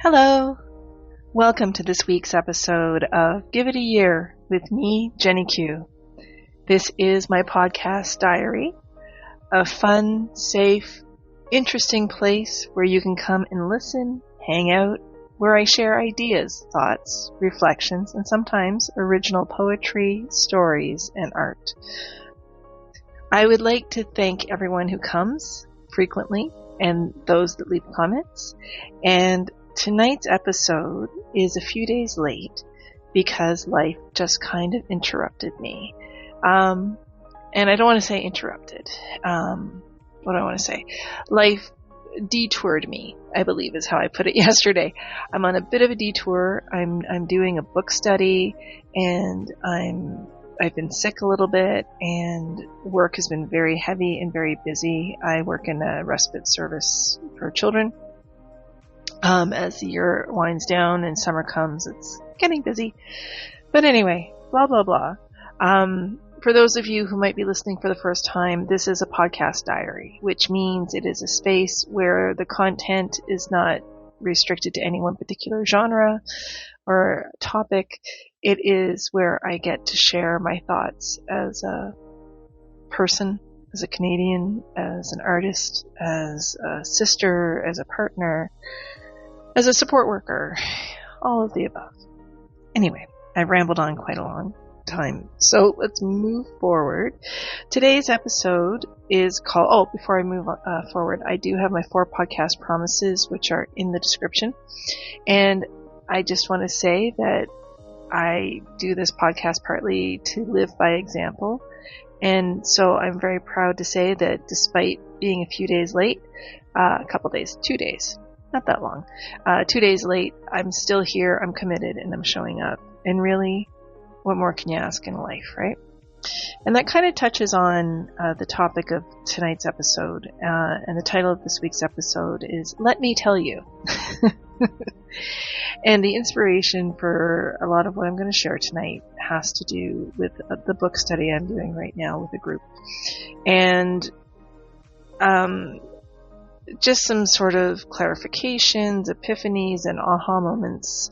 Hello! Welcome to this week's episode of Give It a Year with me, Jenny Q. This is my podcast diary, a fun, safe, interesting place where you can come and listen, hang out, where I share ideas, thoughts, reflections, and sometimes original poetry, stories, and art. I would like to thank everyone who comes frequently and those that leave comments. And tonight's episode is a few days late because life just kind of interrupted me. And I don't want to say interrupted. What do I want to say? Life detoured me, I believe is how I put it yesterday. I'm on a bit of a detour. I'm doing a book study, and I've been sick a little bit, and work has been very heavy and very busy. I work in a respite service for children. As the year winds down and summer comes, it's getting busy. But anyway, blah, blah, blah. For those of you who might be listening for the first time, this is a podcast diary, which means it is a space where the content is not restricted to any one particular genre or topic. It is where I get to share my thoughts as a person, as a Canadian, as an artist, as a sister, as a partner, as a support worker, all of the above. Anyway, I've rambled on quite a long time, so let's move forward. Today's episode is called, before I move forward, I do have my 4 podcast promises, which are in the description. And I just want to say that I do this podcast partly to live by example. And so I'm very proud to say that despite being a few days late, 2 days, not that long, 2 days late, I'm still here, I'm committed, and I'm showing up. And really, what more can you ask in life, right? And that kind of touches on the topic of tonight's episode. And the title of this week's episode is Let Me Tell You. And the inspiration for a lot of what I'm going to share tonight has to do with the book study I'm doing right now with a group. And just some sort of clarifications, epiphanies, and aha moments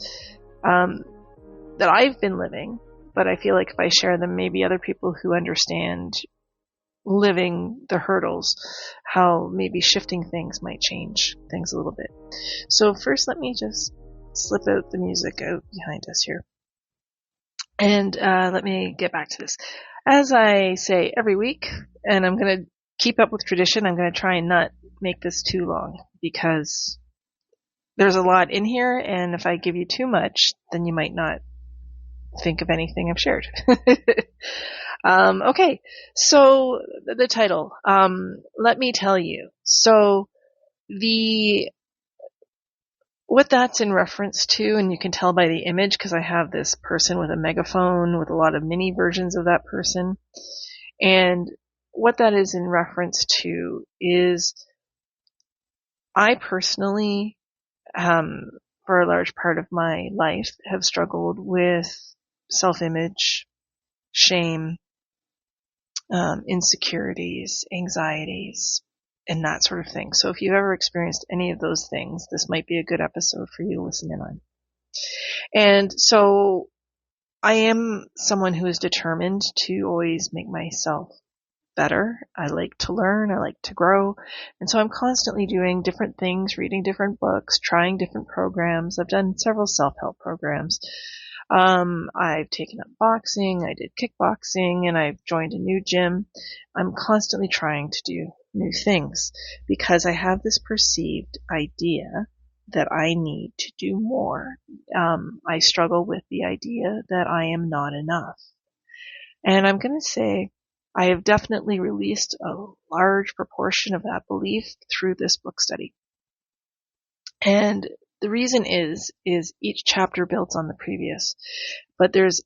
that I've been living. But I feel like if I share them, maybe other people who understand living the hurdles, how maybe shifting things might change things a little bit. So first, let me just slip out the music out behind us here. And let me get back to this. As I say every week, and I'm going to keep up with tradition, I'm going to try and not make this too long because there's a lot in here, and if I give you too much, then you might not think of anything I've shared. Okay, so the title, Let Me Tell You. So what that's in reference to, and you can tell by the image because I have this person with a megaphone with a lot of mini versions of that person, and what that is in reference to is I personally, for a large part of my life, have struggled with self-image, shame, insecurities, anxieties, and that sort of thing. So if you've ever experienced any of those things, this might be a good episode for you to listen in on. And so I am someone who is determined to always make myself better. I like to learn. I like to grow. And so I'm constantly doing different things, reading different books, trying different programs. I've done several self-help programs. I've taken up boxing, I did kickboxing, and I've joined a new gym. I'm constantly trying to do new things because I have this perceived idea that I need to do more. I struggle with the idea that I am not enough. And I'm going to say I have definitely released a large proportion of that belief through this book study. And the reason is each chapter builds on the previous. But there's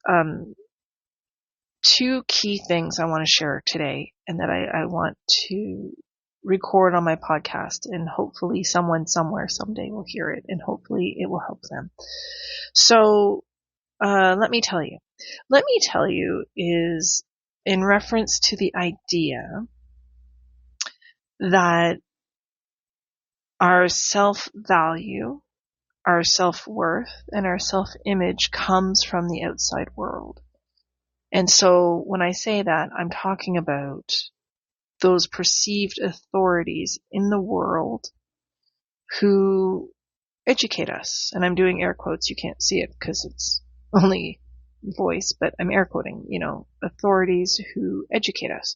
2 key things I want to share today and that I want to record on my podcast, and hopefully someone somewhere someday will hear it, and hopefully it will help them. So let me tell you. Let me tell you is in reference to the idea that Our self-value, our self-worth, and our self-image comes from the outside world. And so when I say that, I'm talking about those perceived authorities in the world who educate us. And I'm doing air quotes. You can't see it because it's only voice, but I'm air quoting, authorities who educate us.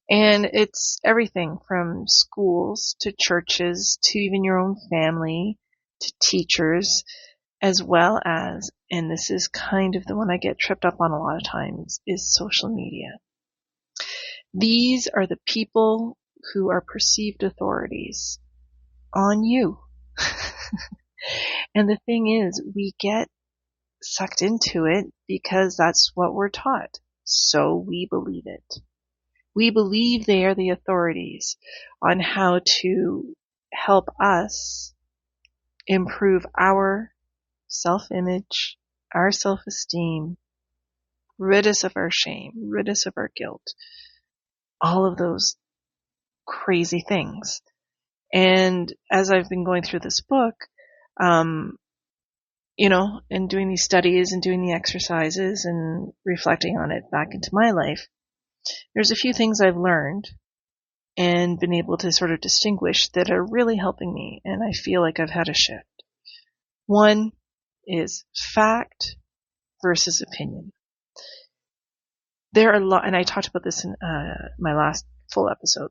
And it's everything from schools to churches to even your own family to teachers, as well as, and this is kind of the one I get tripped up on a lot of times, is social media. These are the people who are perceived authorities on you. And the thing is, we get sucked into it because that's what we're taught. So we believe it. We believe they are the authorities on how to help us improve our self-image, our self-esteem, rid us of our shame, rid us of our guilt, all of those crazy things. And as I've been going through this book, and doing these studies and doing the exercises and reflecting on it back into my life, there's a few things I've learned and been able to sort of distinguish that are really helping me, and I feel like I've had a shift. One is fact versus opinion. There are a lot, and I talked about this in my last full episode.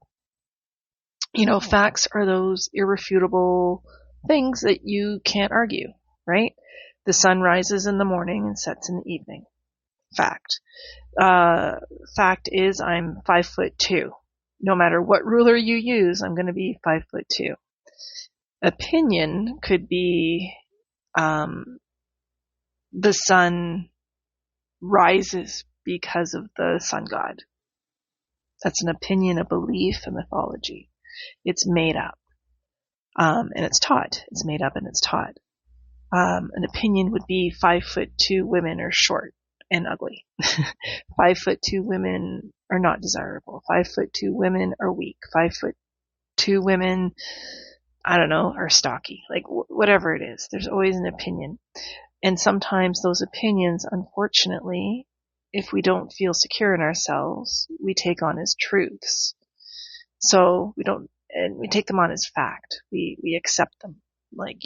Facts are those irrefutable things that you can't argue, right? The sun rises in the morning and sets in the evening. Fact. Fact is I'm 5'2". No matter what ruler you use, I'm going to be 5'2". Opinion could be the sun rises because of the sun god. That's an opinion, a belief, a mythology. It's made up. And it's taught. It's made up and it's taught. An opinion would be 5'2" women are short and ugly. 5'2" women are not desirable. 5'2" women are weak. 5'2" women, I don't know, are stocky. Like whatever it is, there's always an opinion. And sometimes those opinions, unfortunately, if we don't feel secure in ourselves, we take on as truths. So we take them on as fact. We accept them. Like,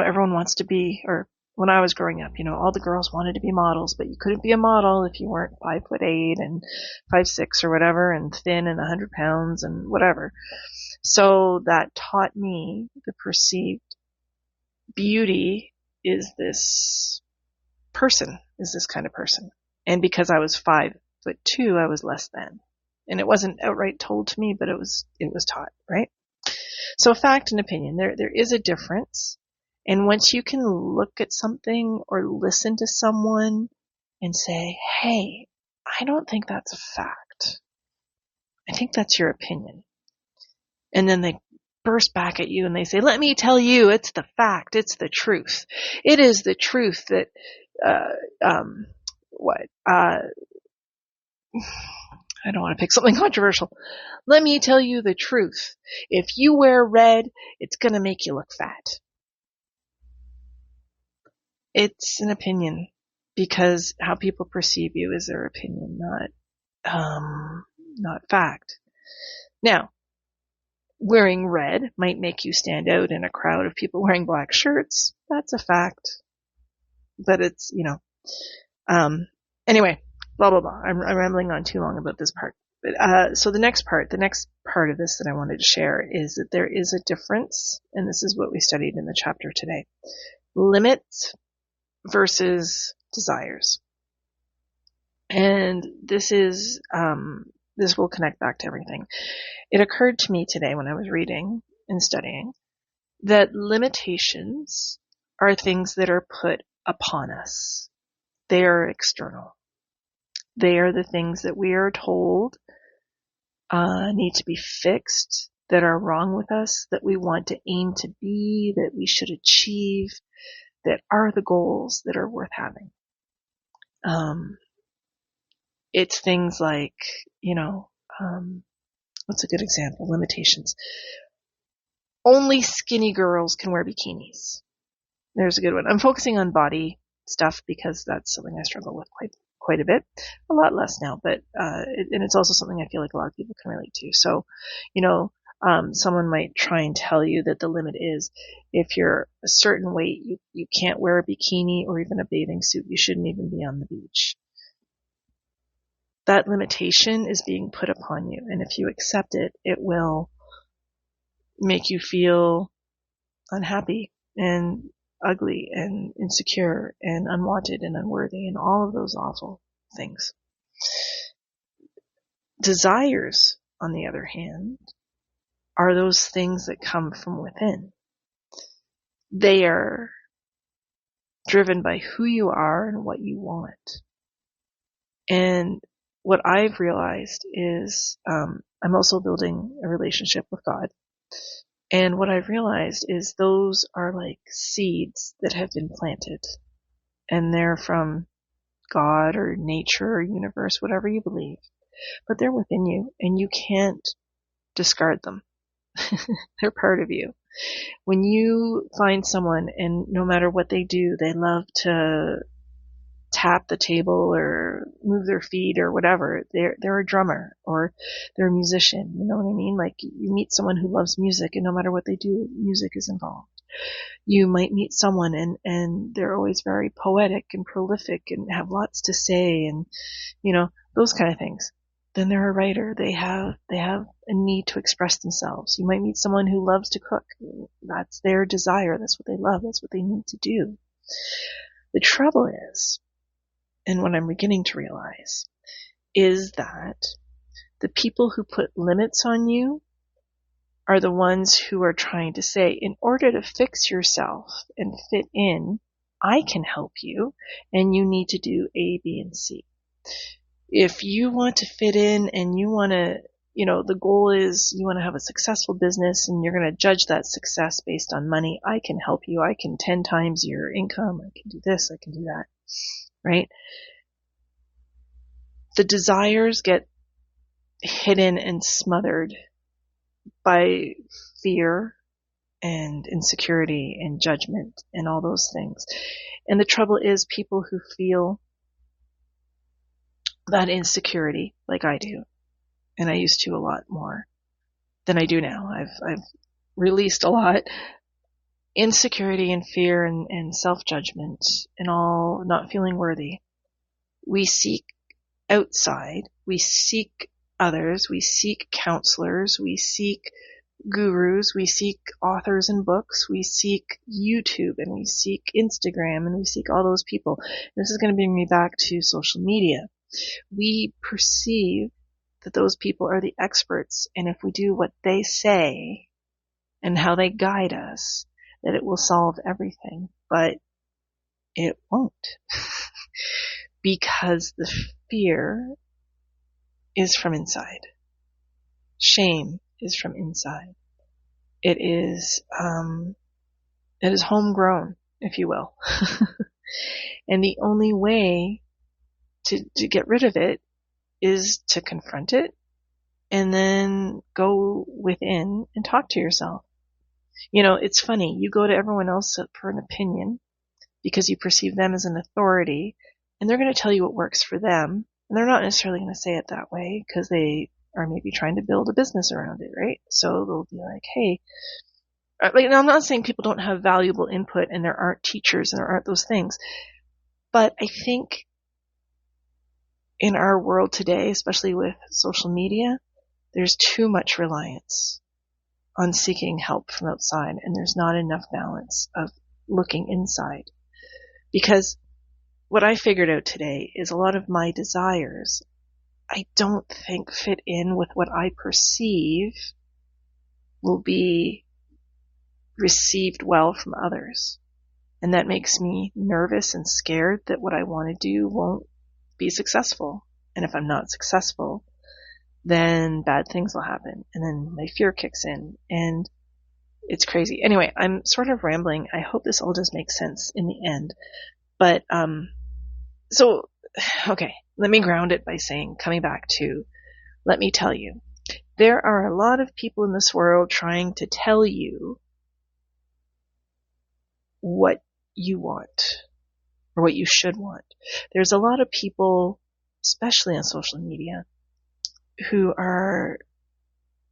everyone wants to be, or when I was growing up, all the girls wanted to be models, but you couldn't be a model if you weren't 5'8" and 5'6" or whatever, and thin and 100 pounds and whatever. So that taught me the perceived beauty is this kind of person. And because I was 5'2", I was less than. And it wasn't outright told to me, but it was taught, right? So fact and opinion, there is a difference. And once you can look at something or listen to someone and say, hey, I don't think that's a fact. I think that's your opinion. And then they burst back at you and they say, let me tell you, it's the fact. It's the truth. It is the truth that, I don't want to pick something controversial. Let me tell you the truth. If you wear red, it's going to make you look fat. It's an opinion because how people perceive you is their opinion, not fact. Now, wearing red might make you stand out in a crowd of people wearing black shirts. That's a fact. But it's, anyway, blah, blah, blah. I'm rambling on too long about this part. But, so the next part of this that I wanted to share is that there is a difference, and this is what we studied in the chapter today. Limits versus desires. And this will connect back to everything. It occurred to me today when I was reading and studying that limitations are things that are put upon us. They are external. They are the things that we are told need to be fixed, that are wrong with us, that we want to aim to be, that we should achieve, that are the goals that are worth having. It's things like, What's a good example? Limitations. Only skinny girls can wear bikinis. There's a good one. I'm focusing on body stuff because that's something I struggle with quite a bit. A lot less now, but and it's also something I feel like a lot of people can relate to. So, someone might try and tell you that the limit is if you're a certain weight, you can't wear a bikini or even a bathing suit. You shouldn't even be on the beach. That limitation is being put upon you, and if you accept it, it will make you feel unhappy and ugly and insecure and unwanted and unworthy and all of those awful things. Desires, on the other hand, are those things that come from within. They are driven by who you are and what you want. And what I've realized is I'm also building a relationship with God. And what I've realized is those are like seeds that have been planted. And they're from God or nature or universe, whatever you believe. But they're within you, and you can't discard them. They're part of you. When you find someone, and no matter what they do, they love to tap the table or move their feet or whatever, they're a drummer or they're a musician. You know what I mean? Like, you meet someone who loves music, and no matter what they do, music is involved. You might meet someone and they're always very poetic and prolific and have lots to say, and those kind of things. Then they're a writer. They have a need to express themselves. You might meet someone who loves to cook. That's their desire. That's what they love. That's what they need to do. The trouble is, and what I'm beginning to realize, is that the people who put limits on you are the ones who are trying to say, in order to fix yourself and fit in, I can help you, and you need to do A, B, and C. If you want to fit in and you want to, the goal is you want to have a successful business and you're going to judge that success based on money, I can help you. I can 10 times your income. I can do this. I can do that. Right? The desires get hidden and smothered by fear and insecurity and judgment and all those things. And the trouble is, people who feel that insecurity, like I do, and I used to a lot more than I do now. I've released a lot. Insecurity and fear and self-judgment and all, not feeling worthy. We seek outside. We seek others. We seek counselors. We seek gurus. We seek authors and books. We seek YouTube, and we seek Instagram, and we seek all those people. This is going to bring me back to social media. We perceive that those people are the experts, and if we do what they say and how they guide us, that it will solve everything. But it won't. Because the fear is from inside. Shame is from inside. It is homegrown, if you will. And the only way to get rid of it is to confront it and then go within and talk to yourself. It's funny. You go to everyone else for an opinion because you perceive them as an authority, and they're going to tell you what works for them. And they're not necessarily going to say it that way because they are maybe trying to build a business around it, right? So they'll be like, hey, now I'm not saying people don't have valuable input and there aren't teachers and there aren't those things. But I think in our world today, especially with social media, there's too much reliance on seeking help from outside, and there's not enough balance of looking inside. Because what I figured out today is a lot of my desires, I don't think fit in with what I perceive will be received well from others. And that makes me nervous and scared that what I want to do won't be successful. And if I'm not successful, then bad things will happen. And then my fear kicks in and it's crazy. Anyway, I'm sort of rambling. I hope this all does make sense in the end. But, okay, let me ground it by saying, coming back to, let me tell you, There are a lot of people in this world trying to tell you what you want or what you should want. There's a lot of people, especially on social media, who are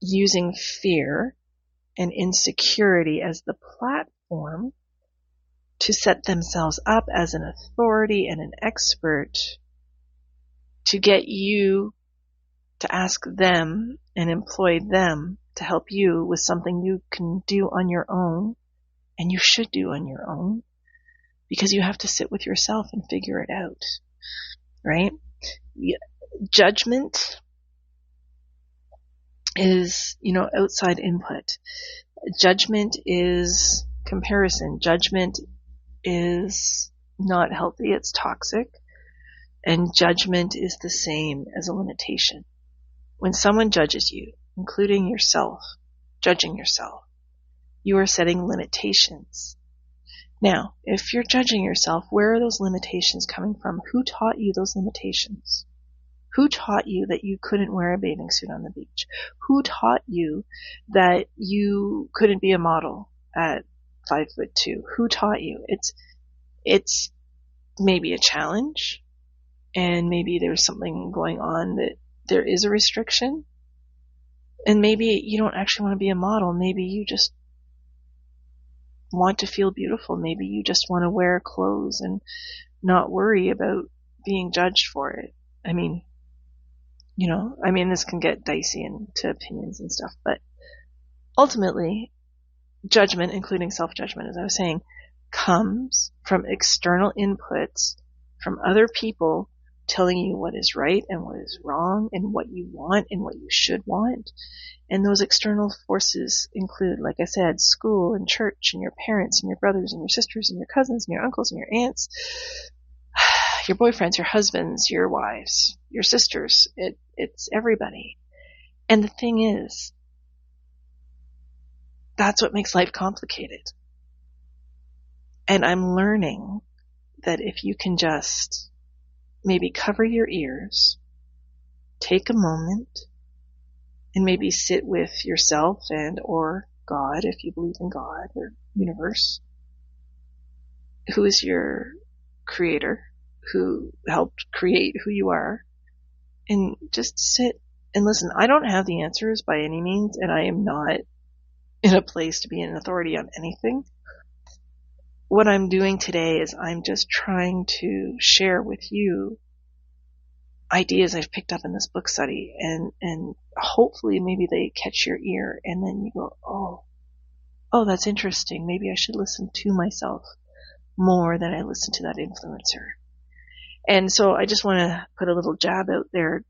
using fear and insecurity as the platform to set themselves up as an authority and an expert to get you to ask them and employ them to help you with something you can do on your own, and you should do on your own, because you have to sit with yourself and figure it out, right? Judgment is, outside input. Judgment is comparison. Judgment is not healthy, it's toxic. And judgment is the same as a limitation. When someone judges you, including yourself, judging yourself, you are setting limitations. Now, if you're judging yourself, where are those limitations coming from? Who taught you those limitations? Who taught you that you couldn't wear a bathing suit on the beach? Who taught you that you couldn't be a model at 5'2"? Who taught you? It's maybe a challenge, and maybe there's something going on that there is a restriction, and maybe you don't actually want to be a model. Maybe you just want to feel beautiful. Maybe you just want to wear clothes and not worry about being judged for it. I mean, this can get dicey into opinions and stuff, but ultimately, judgment, including self-judgment, as I was saying, comes from external inputs from other people telling you what is right and what is wrong and what you want and what you should want. And those external forces include, like I said, school and church and your parents and your brothers and your sisters and your cousins and your uncles and your aunts, your boyfriends, your husbands, your wives, your sisters. It's everybody. And the thing is, that's what makes life complicated. And I'm learning that if you can just maybe cover your ears, take a moment, and maybe sit with yourself and or God, if you believe in God or universe, who is your creator, who helped create who you are, and just sit and listen. I don't have the answers by any means, and I am not in a place to be an authority on anything. What I'm doing today is I'm just trying to share with you ideas I've picked up in this book study, and hopefully maybe they catch your ear, and then you go, oh, that's interesting. Maybe I should listen to myself more than I listen to that influencer. And so I just want to put a little jab out there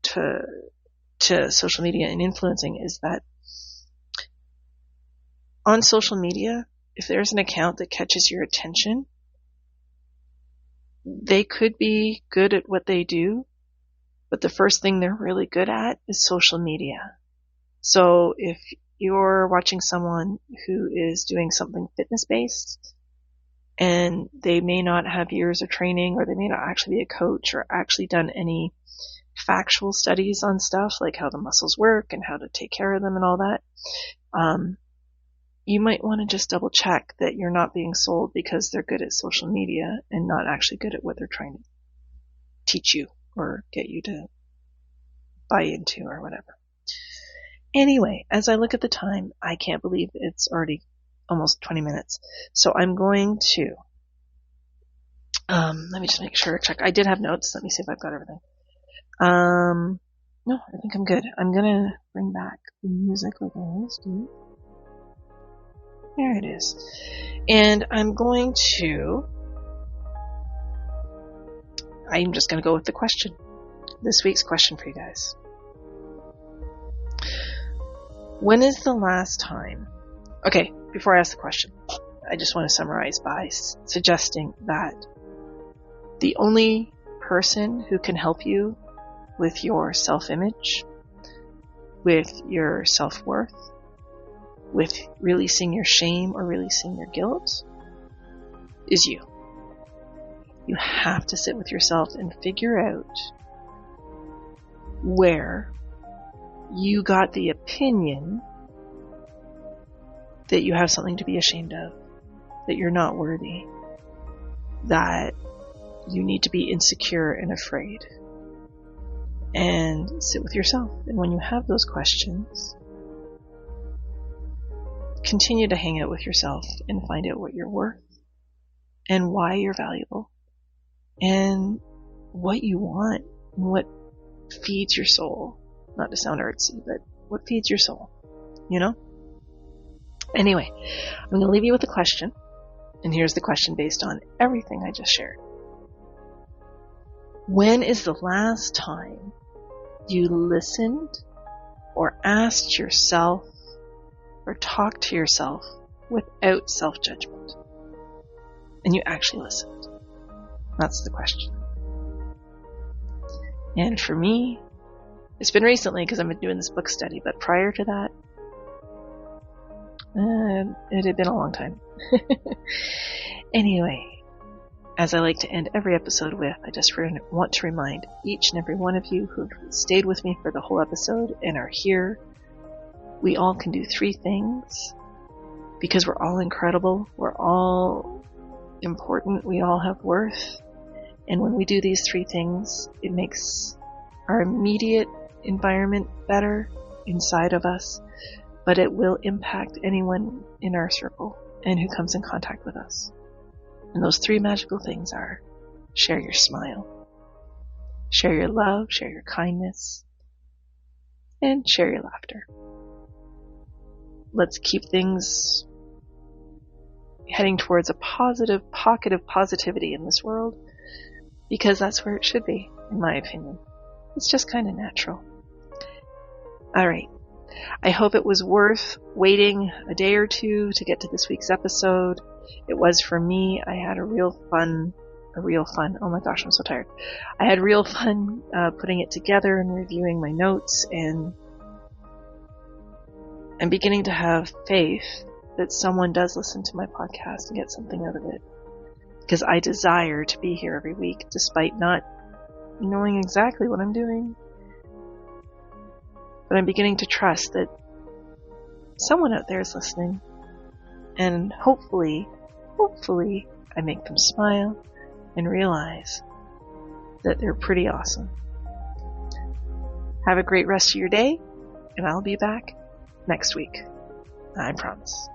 to social media and influencing, is that on social media, if there's an account that catches your attention, they could be good at what they do, but the first thing they're really good at is social media. So if you're watching someone who is doing something fitness-based, and they may not have years of training, or they may not actually be a coach or actually done any factual studies on stuff like how the muscles work and how to take care of them and all that, you might want to just double check that you're not being sold because they're good at social media and not actually good at what they're trying to teach you or get you to buy into or whatever. Anyway, as I look at the time, I can't believe it's already almost 20 minutes. So I'm going to, let me just make sure, check. I did have notes. Let me see if I've got everything. No, I think I'm good. I'm going to bring back the music like I always do. There it is. And I'm just going to go with the question. This week's question for you guys. When is the last time? Okay, before I ask the question, I just want to summarize by suggesting that the only person who can help you with your self-image, with your self-worth, with releasing your shame or releasing your guilt is you. You have to sit with yourself and figure out where you got the opinion that you have something to be ashamed of, that you're not worthy, that you need to be insecure and afraid. And sit with yourself. And when you have those questions, continue to hang out with yourself and find out what you're worth and why you're valuable and what you want and what feeds your soul. Not to sound artsy, but what feeds your soul, you know? Anyway, I'm going to leave you with a question. And here's the question based on everything I just shared. When is the last time you listened or asked yourself or talked to yourself without self-judgment? And you actually listened. That's the question. And for me, it's been recently because I've been doing this book study, but prior to that, it had been a long time. Anyway, as I like to end every episode with, I just want to remind each and every one of you who stayed with me for the whole episode and are here, we all can do 3 things because we're all incredible, we're all important, we all have worth. And when we do these 3 things, it makes our immediate environment better inside of us, but it will impact anyone in our circle and who comes in contact with us. And those 3 magical things are: share your smile, share your love, share your kindness, and share your laughter. Let's keep things heading towards a positive pocket of positivity in this world, because that's where it should be, in my opinion. It's just kind of natural. Alright. I hope it was worth waiting a day or 2 to get to this week's episode. It was for me. I had a real fun, oh my gosh, I'm so tired. I had real fun putting it together and reviewing my notes, and I'm beginning to have faith that someone does listen to my podcast and get something out of it. Because I desire to be here every week, despite not knowing exactly what I'm doing. But I'm beginning to trust that someone out there is listening. And hopefully, I make them smile and realize that they're pretty awesome. Have a great rest of your day, and I'll be back next week. I promise.